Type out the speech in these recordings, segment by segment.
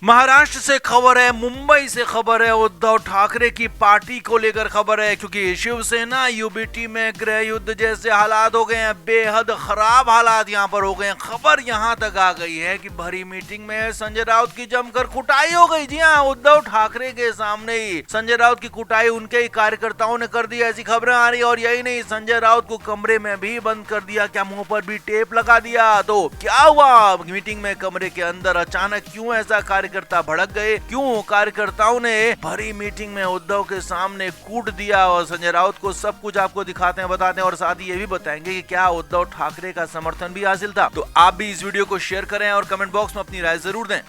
महाराष्ट्र से खबर है, मुंबई से खबर है, उद्धव ठाकरे की पार्टी को लेकर खबर है क्योंकि शिवसेना यूबीटी में गृह युद्ध जैसे हालात हो गए हैं, बेहद खराब हालात यहां पर हो गए हैं। खबर यहां तक आ गई है कि भरी मीटिंग में संजय राउत की जमकर कुटाई हो गई। जी हां, उद्धव ठाकरे के सामने ही संजय राउत की कुटाई उनके ही कार्यकर्ताओं ने कर दी, ऐसी खबरें आ रही है। और यही नहीं, संजय राउत को कमरे में भी बंद कर दिया, क्या मुंह पर भी टेप लगा दिया। तो क्या हुआ मीटिंग में, कमरे के अंदर अचानक क्यों ऐसा कार्यकर्ता भड़क गए, क्यों कार्यकर्ताओं ने भरी मीटिंग में उद्धव के सामने कूट दिया। और संजय राउत को सब कुछ आपको दिखाते हैं, बताते हैं और साथ ही ये भी बताएंगे कि क्या उद्धव ठाकरे का समर्थन भी हासिल था। तो आप भी इस वीडियो को शेयर करें और कमेंट बॉक्स में अपनी राय जरूर दें।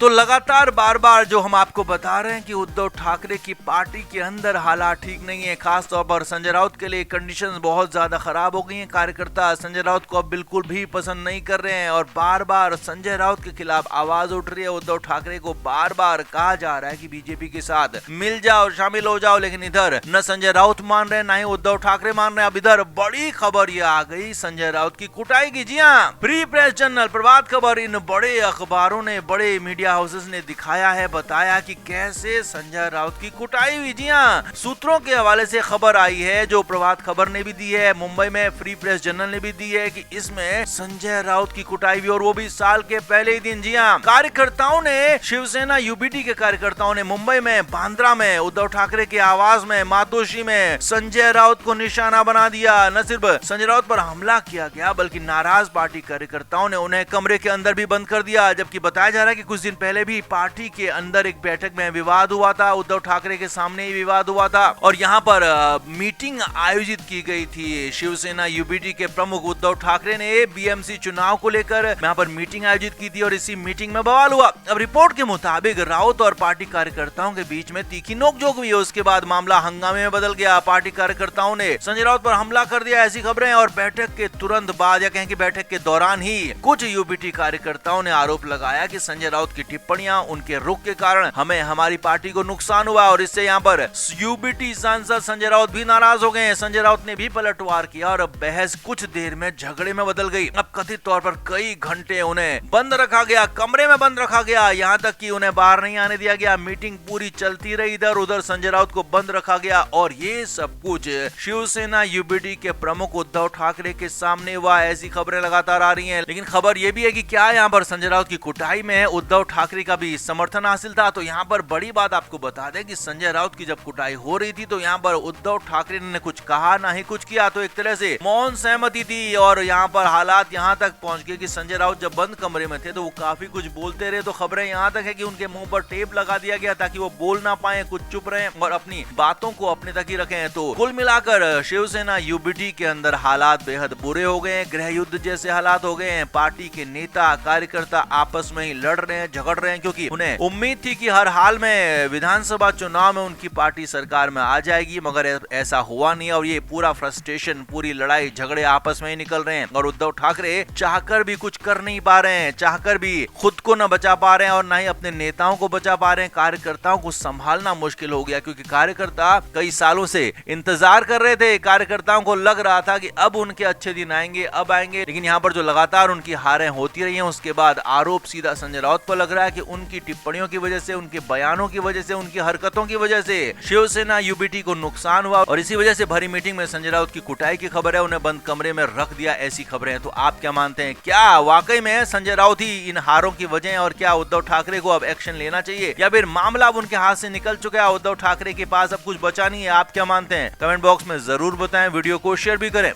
तो लगातार बार बार जो हम आपको बता रहे हैं कि उद्धव ठाकरे की पार्टी के अंदर हालात ठीक नहीं है, खास तौर पर संजय राउत के लिए कंडीशंस बहुत ज्यादा खराब हो गई हैं। कार्यकर्ता संजय राउत को अब बिल्कुल भी पसंद नहीं कर रहे हैं और बार बार संजय राउत के खिलाफ आवाज उठ रही है। उद्धव ठाकरे को बार बार कहा जा रहा है कि बीजेपी के साथ मिल जाओ, शामिल हो जाओ, लेकिन इधर न संजय राउत मान रहे, न ही उद्धव ठाकरे मान रहे। अब इधर बड़ी खबर ये आ गई संजय राउत की कुटाई की। जी हाँ, free press journal, Prabhat Khabar, इन बड़े अखबारों ने, बड़े मीडिया हाउसेस ने दिखाया है, बताया कि कैसे संजय राउत की कुटाई हुई। जी हाँ, सूत्रों के हवाले से खबर आई है, जो प्रभात खबर ने भी दी है, मुंबई में फ्री प्रेस जर्नल ने भी दी है कि इसमें संजय राउत की कुटाई हुई और वो भी साल के पहले ही दिन। जी हाँ, कार्यकर्ताओं ने, शिवसेना यूबीटी के कार्यकर्ताओं ने मुंबई में, बांद्रा में, उद्धव ठाकरे के आवास में, मातोश्री में संजय राउत को निशाना बना दिया। न सिर्फ संजय राउत पर हमला किया गया बल्कि नाराज पार्टी कार्यकर्ताओं ने उन्हें कमरे के अंदर भी बंद कर दिया। जबकि बताया जा रहा है कि कुछ दिन पहले भी पार्टी के अंदर एक बैठक में विवाद हुआ था, उद्धव ठाकरे के सामने ही विवाद हुआ था और यहाँ पर मीटिंग आयोजित की गई थी। शिवसेना यूबीटी के प्रमुख उद्धव ठाकरे ने बीएमसी चुनाव को लेकर यहाँ पर मीटिंग आयोजित की थी और इसी मीटिंग में बवाल हुआ। अब रिपोर्ट के मुताबिक राउत और पार्टी कार्यकर्ताओं के बीच में तीखी नोकझोंक हुई। उसके बाद मामला हंगामे में बदल गया। पार्टी कार्यकर्ताओं ने संजय राउत पर हमला कर दिया, ऐसी खबरें। और बैठक के तुरंत बाद, या कहें कि बैठक के दौरान ही, कुछ यूबीटी कार्यकर्ताओं ने आरोप लगाया कि संजय राउत की टिप्पणियां, उनके रुख के कारण हमारी पार्टी को नुकसान हुआ और इससे यहाँ पर यूबीटी सांसद संजय राउत भी नाराज हो गए। संजय राउत ने भी पलटवार किया और अब बहस कुछ देर में झगड़े में बदल गई। अब कथित तौर पर कई घंटे उन्हें बंद रखा गया, कमरे में बंद रखा गया, यहाँ तक कि उन्हें बाहर नहीं आने दिया गया। मीटिंग पूरी चलती रही, इधर उधर संजय राउत को बंद रखा गया और ये सब कुछ शिवसेना यूबीटी के प्रमुख उद्धव ठाकरे के सामने हुआ, ऐसी खबरें लगातार आ रही हैं। लेकिन खबर ये भी है कि क्या यहाँ पर संजय राउत की कुटाई में उद्धव ठाकरे का भी समर्थन हासिल था। तो यहाँ पर बड़ी बात आपको बता दें कि संजय राउत की जब कुटाई हो रही थी तो यहाँ पर उद्धव ठाकरे ने कुछ कहा, ना ही कुछ किया। तो एक तरह से मौन सहमति थी और यहाँ पर हालात यहाँ तक पहुंच गए कि संजय राउत जब बंद कमरे में थे तो वो काफी कुछ बोलते रहे। तो खबरें यहाँ तक है कि उनके मुंह पर टेप लगा दिया गया ताकि वो बोल ना पाए, कुछ चुप रहे और अपनी बातों को अपने तक ही रखें। तो कुल मिलाकर शिवसेना यूबीटी के अंदर हालात बेहद बुरे हो गए हैं, गृह युद्ध जैसे हालात हो गए हैं। पार्टी के नेता कार्यकर्ता आपस में ही लड़ रहे हैं, झगड़ रहे हैं, क्योंकि उन्हें उम्मीद थी कि हर हाल में विधानसभा चुनाव में उनकी पार्टी सरकार में आ जाएगी, मगर ऐसा हुआ नहीं और ये पूरा फ्रस्ट्रेशन, पूरी लड़ाई झगड़े आपस में ही निकल रहे हैं। और उद्धव ठाकरे चाहकर भी कुछ कर नहीं पा रहे हैं, चाहकर भी खुद को न बचा पा रहे हैं और न ही अपने नेताओं को बचा पा रहे हैं। कार्यकर्ताओं को संभालना मुश्किल हो गया क्योंकि कार्यकर्ता कई सालों से इंतजार कर रहे थे। कार्यकर्ताओं को लग रहा था कि अब उनके अच्छे दिन आएंगे, अब आएंगे, लेकिन यहाँ पर जो लगातार उनकी हारें होती रही हैं, उसके बाद आरोप सीधा संजय राउत पर लग रहा है कि उनकी टिप्पणियों की वजह से, उनके बयानों की वजह से, उनकी हरकतों की वजह से शिवसेना यूबीटी को नुकसान हुआ और इसी वजह से भरी मीटिंग में संजय राउत की कुटाई की खबर है, उन्हें बंद कमरे में रख दिया, ऐसी खबरें हैं। तो आप क्या मानते हैं, क्या वाकई में संजय राउत ही इन हारों की वजह है और क्या उद्धव ठाकरे को अब एक्शन लेना चाहिए या फिर मामला अब उनके हाथ से निकल चुका है, उद्धव ठाकरे के पास अब कुछ बचा नहीं है? आप क्या मानते हैं? कमेंट बॉक्स में जरूर बताएं, वीडियो को शेयर भी करें।